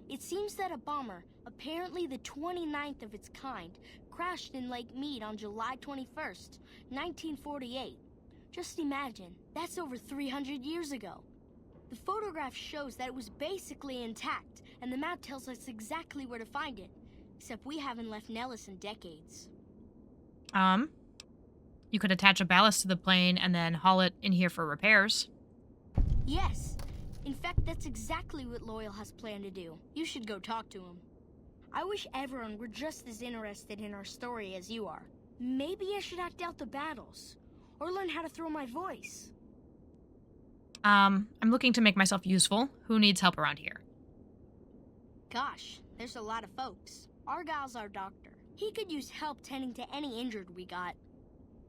It seems that a bomber, apparently the 29th of its kind, crashed in Lake Mead on July 21st, 1948. Just imagine, that's over 300 years ago. The photograph shows that it was basically intact, and the map tells us exactly where to find it. Except we haven't left Nellis in decades. You could attach a ballast to the plane and then haul it in here for repairs. Yes. In fact, that's exactly what Loyal has planned to do. You should go talk to him. I wish everyone were just as interested in our story as you are. Maybe I should act out the battles, or learn how to throw my voice. I'm looking to make myself useful. Who needs help around here? Gosh, there's a lot of folks. Argyle's our doctor. He could use help tending to any injured we got.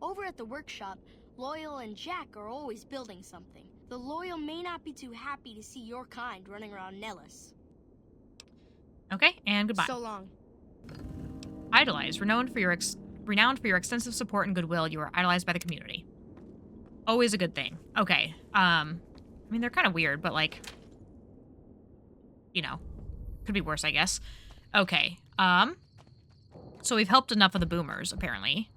Over at the workshop, Loyal and Jack are always building something. The Loyal may not be too happy to see your kind running around Nellis. Okay, and goodbye. So long. Idolized. Renowned for your extensive support and goodwill, you are idolized by the community. Always a good thing. Okay. I mean, they're kind of weird, but like, you know, could be worse, I guess. Okay. So we've helped enough of the boomers, apparently.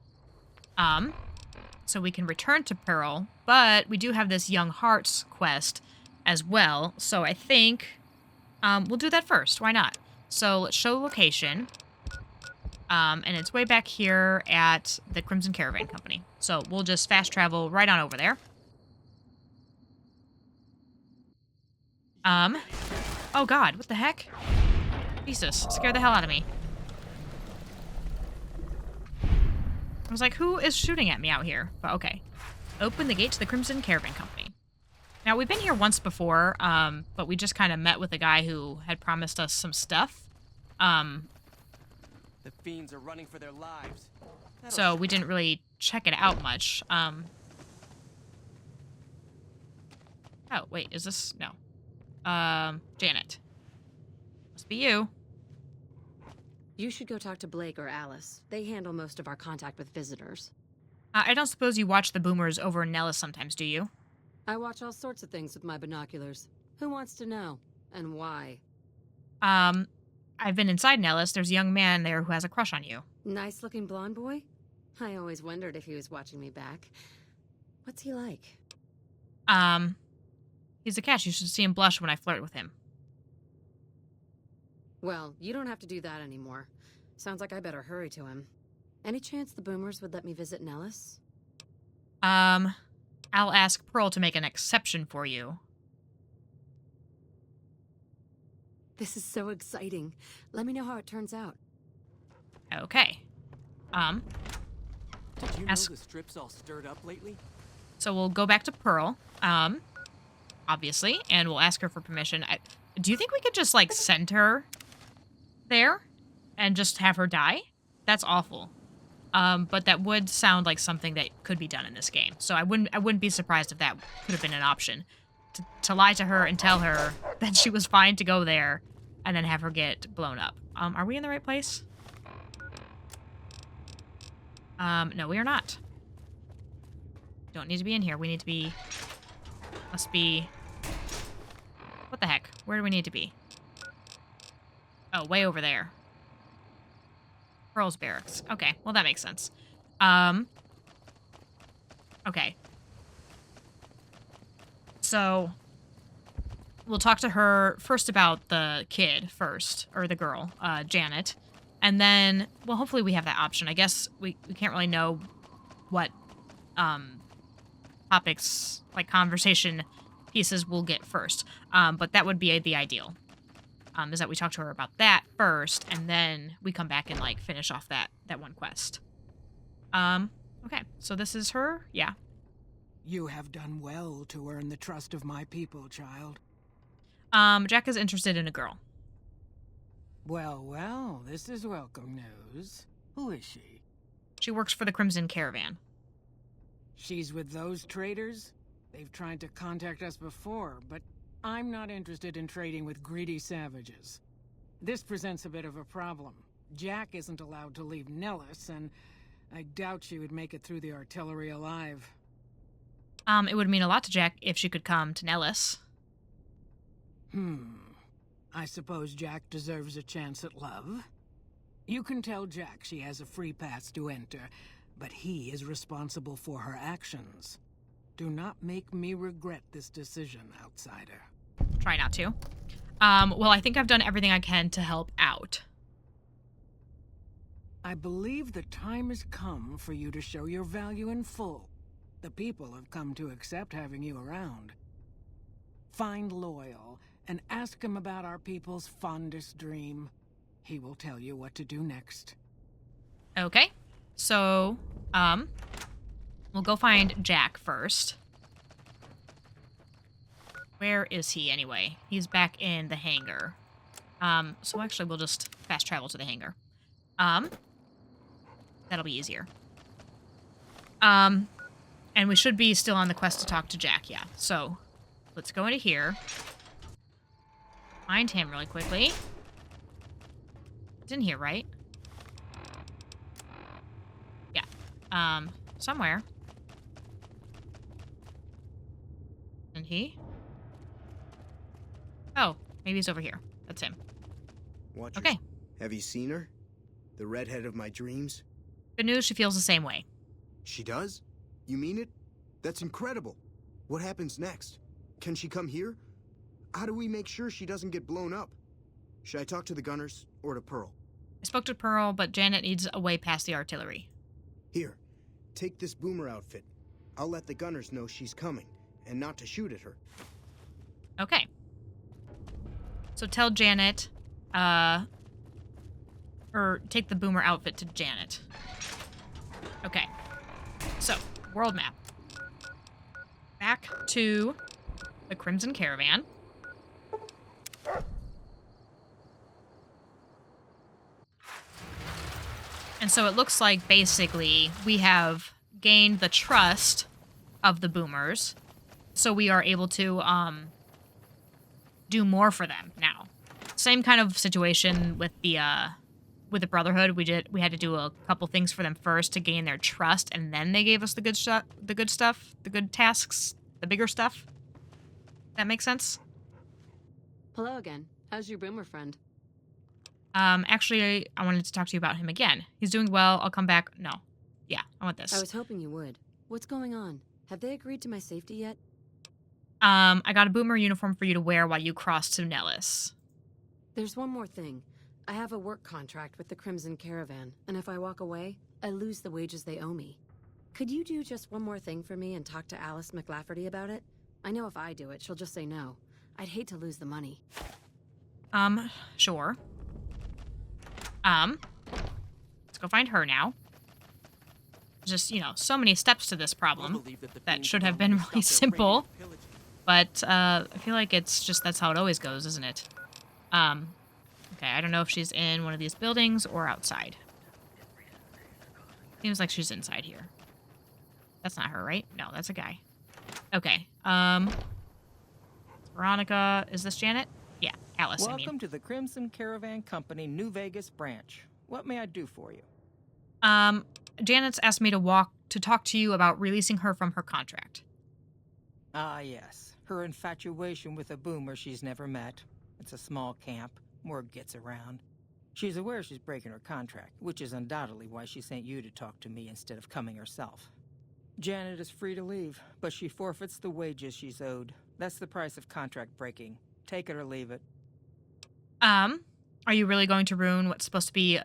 So we can return to Pearl, but we do have this Young Hearts quest as well. So I think, we'll do that first. Why not? So let's show location. And it's way back here at the Crimson Caravan Company. So we'll just fast travel right on over there. Oh god, what the heck? Jesus, scared the hell out of me. I was like, who is shooting at me out here? But okay. Open the gate to the Crimson Caravan Company. Now, we've been here once before, but we just kind of met with a guy who had promised us some stuff. The fiends are running for their lives. So we didn't really check it out much. Oh, wait, is this? No. Janet. Must be you. You should go talk to Blake or Alice. They handle most of our contact with visitors. I don't suppose you watch the boomers over in Nellis sometimes, do you? I watch all sorts of things with my binoculars. Who wants to know? And why? I've been inside Nellis. There's a young man there who has a crush on you. Nice-looking blonde boy? I always wondered if he was watching me back. What's he like? He's a catch. You should see him blush when I flirt with him. Well, you don't have to do that anymore. Sounds like I better hurry to him. Any chance the boomers would let me visit Nellis? I'll ask Pearl to make an exception for you. This is so exciting. Let me know how it turns out. Okay. Did you know the strip's all stirred up lately? So we'll go back to Pearl, obviously, and we'll ask her for permission. Do you think we could just, like, send her there and just have her die? That's awful. But that would sound like something that could be done in this game. So I wouldn't be surprised if that could have been an option. To lie to her and tell her that she was fine to go there and then have her get blown up. Are we in the right place? No, we are not. Don't need to be in here. We need to be... Must be... What the heck? Where do we need to be? Oh, way over there. Pearl's barracks. Okay, well that makes sense. Okay. So, we'll talk to her first about the kid first, or the girl, Janet. And then, well, hopefully we have that option. I guess we can't really know what topics, like conversation pieces we'll get first. But that would be the ideal. Is that we talk to her about that first, and then we come back and, like, finish off that one quest. Okay, so this is her? Yeah. You have done well to earn the trust of my people, child. Jack is interested in a girl. Well, well, this is welcome news. Who is she? She works for the Crimson Caravan. She's with those traders? They've tried to contact us before, but I'm not interested in trading with greedy savages. This presents a bit of a problem. Jack isn't allowed to leave Nellis, and I doubt she would make it through the artillery alive. It would mean a lot to Jack if she could come to Nellis. I suppose Jack deserves a chance at love. You can tell Jack she has a free pass to enter, but he is responsible for her actions. Do not make me regret this decision, outsider. Try not to. Well, I think I've done everything I can to help out. I believe the time has come for you to show your value in full. The people have come to accept having you around. Find Loyal and ask him about our people's fondest dream. He will tell you what to do next. Okay. So, we'll go find Jack first. Where is he anyway? He's back in the hangar. So actually we'll just fast travel to the hangar. That'll be easier. And we should be still on the quest to talk to Jack, yeah. So, let's go into here. Find him really quickly. It's in here, right? Yeah. Somewhere. And he? Oh, maybe he's over here. That's him. Watchers, Okay. have you seen her? The redhead of my dreams? Good news, she feels the same way. She does? You mean it? That's incredible. What happens next? Can she come here? How do we make sure she doesn't get blown up? Should I talk to the gunners or to Pearl? I spoke to Pearl, but Janet needs a way past the artillery. Here, take this boomer outfit. I'll let the gunners know she's coming, and not to shoot at her. Okay. So tell Janet, or take the boomer outfit to Janet. Okay. So, world map. Back to the Crimson Caravan. And so it looks like basically we have gained the trust of the boomers. So we are able to do more for them now. Same kind of situation with the Brotherhood. We had to do a couple things for them first to gain their trust, and then they gave us the good stuff, the good tasks, the bigger stuff. That makes sense? Hello again. How's your boomer friend? Actually, I wanted to talk to you about him again. He's doing well. I'll come back. No. Yeah, I want this. I was hoping you would. What's going on? Have they agreed to my safety yet? I got a boomer uniform for you to wear while you cross to Nellis. There's one more thing. I have a work contract with the Crimson Caravan, and if I walk away, I lose the wages they owe me. Could you do just one more thing for me and talk to Alice McLafferty about it? I know if I do it, she'll just say no. I'd hate to lose the money. Sure. Let's go find her now. Just, so many steps to this problem that should have been really simple. But, I feel like that's how it always goes, isn't it? Okay, I don't know if she's in one of these buildings or outside. Seems like she's inside here. That's not her, right? No, that's a guy. Okay, Veronica, is this Janet? Yeah, Alice, Welcome to the Crimson Caravan Company New Vegas branch. What may I do for you? Janet's asked me to talk to you about releasing her from her contract. Ah, yes. Her infatuation with a boomer she's never met. It's a small camp. Word gets around. She's aware she's breaking her contract, which is undoubtedly why she sent you to talk to me instead of coming herself. Janet is free to leave, but she forfeits the wages she's owed. That's the price of contract breaking. Take it or leave it. Are you really going to ruin what's supposed to be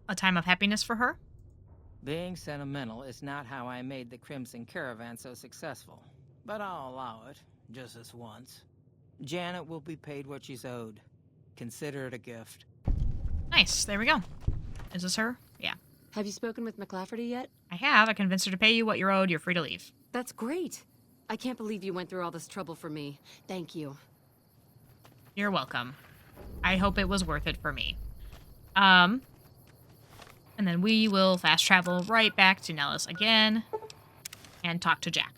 a time of happiness for her? Being sentimental is not how I made the Crimson Caravan so successful. But I'll allow it, just this once. Janet will be paid what she's owed. Consider it a gift. Nice, there we go. Is this her? Yeah. Have you spoken with McLafferty yet? I have. I convinced her to pay you what you're owed. You're free to leave. That's great. I can't believe you went through all this trouble for me. Thank you. You're welcome. I hope it was worth it for me. And then we will fast travel right back to Nellis again and talk to Jack,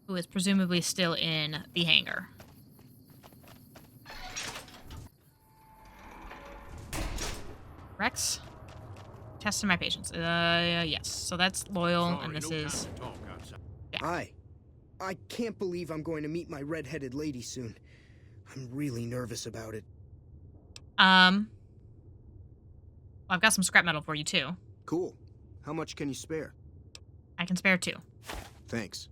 who is presumably still in the hangar. Rex? Testing my patience. Yes. So that's loyal, and this is... Yeah. Hi. I can't believe I'm going to meet my red-headed lady soon. I'm really nervous about it. Well, I've got some scrap metal for you, too. Cool. How much can you spare? I can spare 2. Thanks.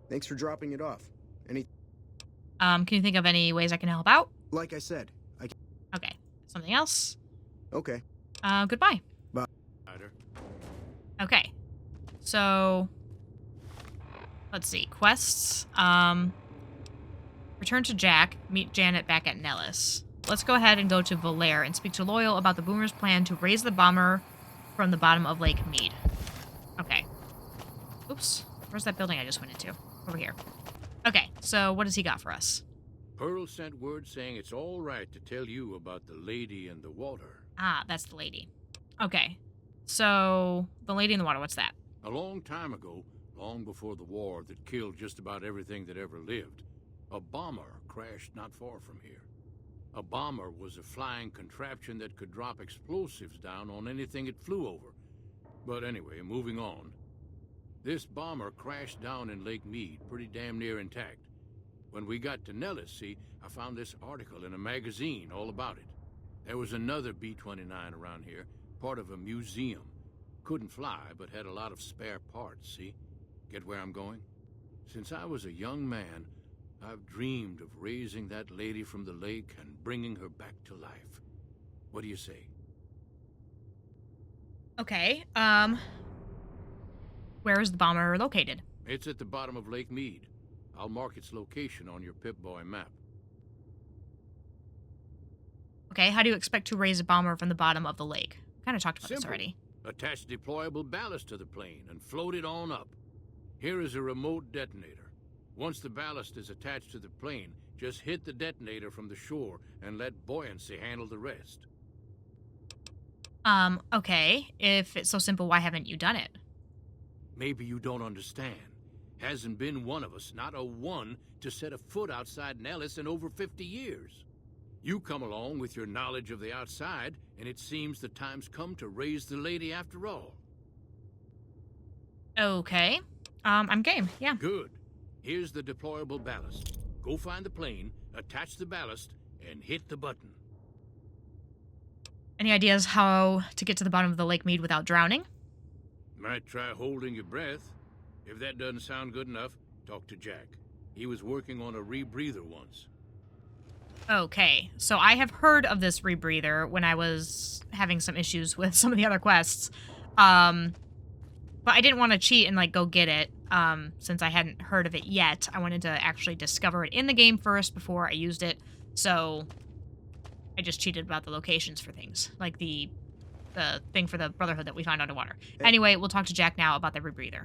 Thanks for dropping it off. Can you think of any ways I can help out? Like I said, Okay. Something else? Okay. Goodbye. Bye. Okay. So... let's see. Quests. Return to Jack. Meet Janet back at Nellis. Let's go ahead and go to Valair and speak to Loyal about the Boomer's plan to raise the bomber from the bottom of Lake Mead. Okay. Oops. Where's that building I just went into? Over here. Okay, so what does he got for us? Pearl sent word saying it's all right to tell you about the lady in the water. Ah, that's the lady. Okay. So, the lady in the water, what's that? A long time ago, long before the war that killed just about everything that ever lived, a bomber crashed not far from here. A bomber was a flying contraption that could drop explosives down on anything it flew over. But anyway, moving on. This bomber crashed down in Lake Mead, pretty damn near intact. When we got to Nellis, see, I found this article in a magazine all about it. There was another B-29 around here, part of a museum. Couldn't fly, but had a lot of spare parts, see? Get where I'm going? Since I was a young man, I've dreamed of raising that lady from the lake and bringing her back to life. What do you say? Okay, where is the bomber located? It's at the bottom of Lake Mead. I'll mark its location on your Pip-Boy map. Okay, how do you expect to raise a bomber from the bottom of the lake? We kind of talked about this Simple. already. Attach deployable ballast to the plane and float it on up. Here is a remote detonator. Once the ballast is attached to the plane, just hit the detonator from the shore and let buoyancy handle the rest. Okay. If it's so simple, why haven't you done it? Maybe you don't understand. Hasn't been one of us, not a one, to set a foot outside Nellis in over 50 years. You come along with your knowledge of the outside, and it seems the time's come to raise the lady after all. Okay. I'm game, yeah. Good. Here's the deployable ballast. Go find the plane, attach the ballast, and hit the button. Any ideas how to get to the bottom of the Lake Mead without drowning? Might try holding your breath. If that doesn't sound good enough, talk to Jack. He was working on a rebreather once. Okay, so I have heard of this rebreather when I was having some issues with some of the other quests. But I didn't want to cheat and, like, go get it, since I hadn't heard of it yet. I wanted to actually discover it in the game first before I used it, so I just cheated about the locations for things, like the thing for the Brotherhood that we found underwater. Anyway, we'll talk to Jack now about the rebreather.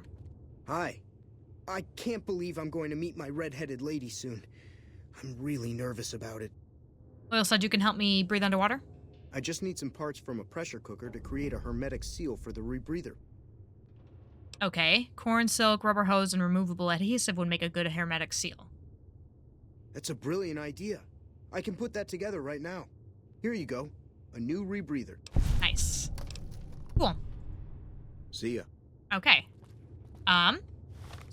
Hi. I can't believe I'm going to meet my red-headed lady soon. I'm really nervous about it. Loyal said you can help me breathe underwater? I just need some parts from a pressure cooker to create a hermetic seal for the rebreather. Okay. Corn silk, rubber hose, and removable adhesive would make a good hermetic seal. That's a brilliant idea. I can put that together right now. Here you go. A new rebreather. Nice. Cool. See ya. Okay.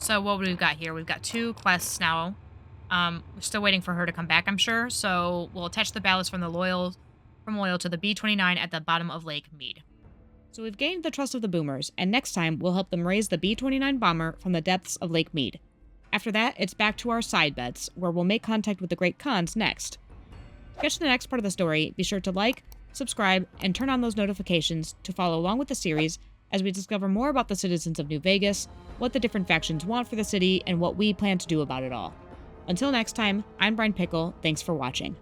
So what we've got here, we've got 2 quests now. We're still waiting for her to come back, I'm sure. So we'll attach the ballast from Loyal to the B-29 at the bottom of Lake Mead. So we've gained the trust of the Boomers, and next time we'll help them raise the B-29 bomber from the depths of Lake Mead. After that, it's back to our side bets, where we'll make contact with the Great Khans next. To get to the next part of the story, be sure to like, subscribe, and turn on those notifications to follow along with the series as we discover more about the citizens of New Vegas, what the different factions want for the city, and what we plan to do about it all. Until next time, I'm Brian Pickle. Thanks for watching.